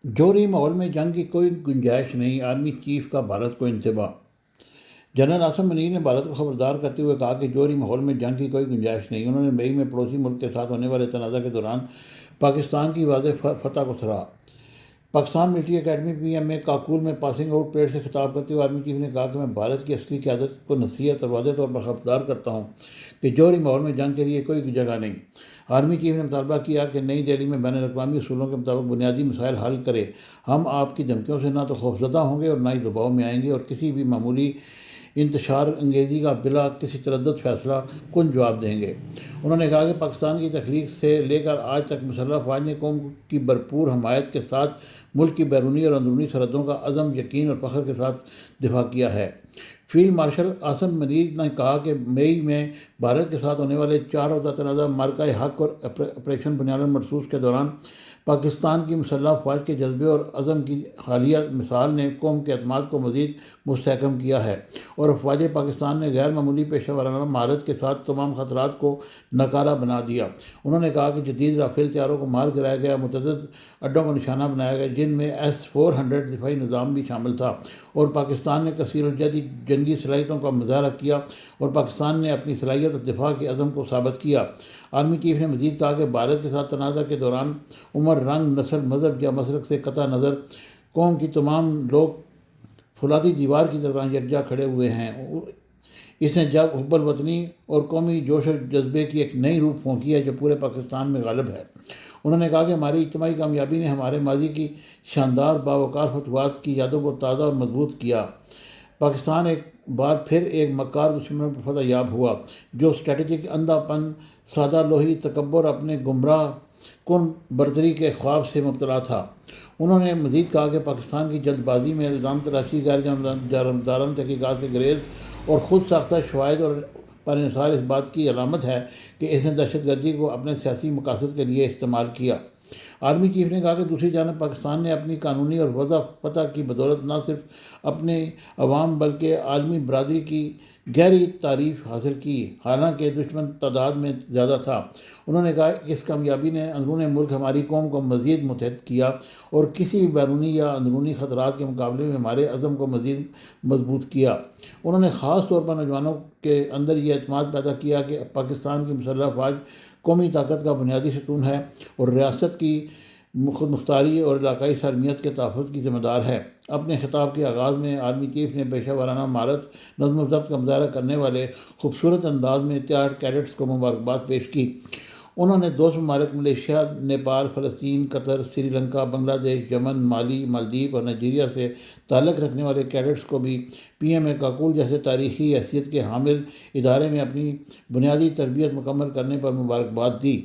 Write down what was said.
جوہری ماحول میں جنگ کی کوئی گنجائش نہیں، آرمی چیف کا بھارت کو انتباہ۔ جنرل عاصم منیر نے بھارت کو خبردار کرتے ہوئے کہا کہ جوہری ماحول میں جنگ کی کوئی گنجائش نہیں۔ انہوں نے مئی میں پڑوسی ملک کے ساتھ ہونے والے تنازع کے دوران پاکستان کی واضح فتح کو سراہا۔ Pakistan military academy P M A Kakul میں پاسنگ آؤٹ پریڈ سے خطاب کرتے ہوئے آرمی چیف نے کہا کہ میں بھارت کی اصلی قیادت کو نصیحت اور واضح طور پر خبردار کرتا ہوں کہ جوہری ماحول میں جنگ کے لیے کوئی جگہ نہیں۔ آرمی چیف نے مطالبہ کیا کہ نئی دہلی میں بین الاقوامی اصولوں کے مطابق بنیادی مسائل حل کرے۔ ہم آپ کی دھمکیوں سے نہ تو خوفزدہ ہوں گے اور نہ ہی دباؤ میں آئیں گے، اور کسی بھی معمولی انتشار انگیزی کا بلا کسی تردد فیصلہ کن جواب دیں گے۔ انہوں نے کہا کہ پاکستان کی تخلیق سے لے کر آج تک مسلح افواج نے قوم کی بھرپور حمایت کے ساتھ ملک کی بیرونی اور اندرونی سرحدوں کا عزم، یقین اور فخر کے ساتھ دفاع کیا ہے۔ فیلڈ مارشل عاصم منیر نے کہا کہ مئی میں بھارت کے ساتھ ہونے والے 4 روزہ تنازع معرکہ حق اور آپریشن بنیاد مرصوص کے دوران پاکستان کی مسلح افواج کے جذبے اور عزم کی حالیہ مثال نے قوم کے اعتماد کو مزید مستحکم کیا ہے، اور افواج پاکستان نے غیر معمولی پیشہ ورانہ مہارت کے ساتھ تمام خطرات کو ناکارہ بنا دیا۔ انہوں نے کہا کہ جدید رافیل طیاروں کو مار گرایا گیا، متعدد اڈوں کو نشانہ بنایا گیا جن میں S-400 دفاعی نظام بھی شامل تھا، اور پاکستان نے کثیر الجہتی جنگی صلاحیتوں کا مظاہرہ کیا، اور پاکستان نے اپنی صلاحیت اور دفاع کے عزم کو ثابت کیا۔ آرمی چیف نے مزید کہا کہ بھارت کے ساتھ تنازع کے دوران عمر، رنگ، نسل، مذہب یا مسلک سے قطع نظر قوم کی تمام لوگ فولادی دیوار کی طرح یکجا کھڑے ہوئے ہیں۔ اس نے جب حب الوطنی اور قومی جوش و جذبے کی ایک نئی روح پھونکی ہے جو پورے پاکستان میں غالب ہے۔ انہوں نے کہا کہ ہماری اجتماعی کامیابی نے ہمارے ماضی کی شاندار باوقار فتوحات کی یادوں کو تازہ اور مضبوط کیا۔ پاکستان ایک بار پھر ایک مکار دشمن پر فتح یاب ہوا جو اسٹریٹجک اندھا پن، سادہ لوہی تکبر، اپنے گمراہ کن برتری کے خواب سے مبتلا تھا۔ انہوں نے مزید کہا کہ پاکستان کی جلد بازی میں الزام تراشی، غیر جانبدارانہ تحقیقات سے گریز اور خود ساختہ شواہد اور پر انحصار اس بات کی علامت ہے کہ اس نے دہشت گردی کو اپنے سیاسی مقاصد کے لیے استعمال کیا۔ آرمی چیف نے کہا کہ دوسری جانب پاکستان نے اپنی قانونی اور واضح فتح کی بدولت نہ صرف اپنے عوام بلکہ عالمی برادری کی گہری تعریف حاصل کی، حالانکہ دشمن تعداد میں زیادہ تھا۔ انہوں نے کہا کہ اس کامیابی نے اندرون ملک ہماری قوم کو مزید متحد کیا اور کسی بھی بیرونی یا اندرونی خطرات کے مقابلے میں ہمارے عزم کو مزید مضبوط کیا۔ انہوں نے خاص طور پر نوجوانوں کے اندر یہ اعتماد پیدا کیا کہ پاکستان کی مسلح افواج قومی طاقت کا بنیادی ستون ہے اور ریاست کی خود مختاری اور علاقائی سالمیت کے تحفظ کی ذمہ دار ہے۔ اپنے خطاب کے آغاز میں آرمی چیف نے پیشہ ورانہ مہارت، نظم و ضبط کا مظاہرہ کرنے والے خوبصورت انداز میں تیار کیڈٹس کو مبارکباد پیش کی۔ انہوں نے دوست ممالک ملیشیا، نیپال، فلسطین، قطر، سری لنکا، بنگلہ دیش، یمن، مالی، مالدیپ اور نائجیریا سے تعلق رکھنے والے کیڈٹس کو بھی پی ایم اے کاکول جیسے تاریخی حیثیت کے حامل ادارے میں اپنی بنیادی تربیت مکمل کرنے پر مبارکباد دی۔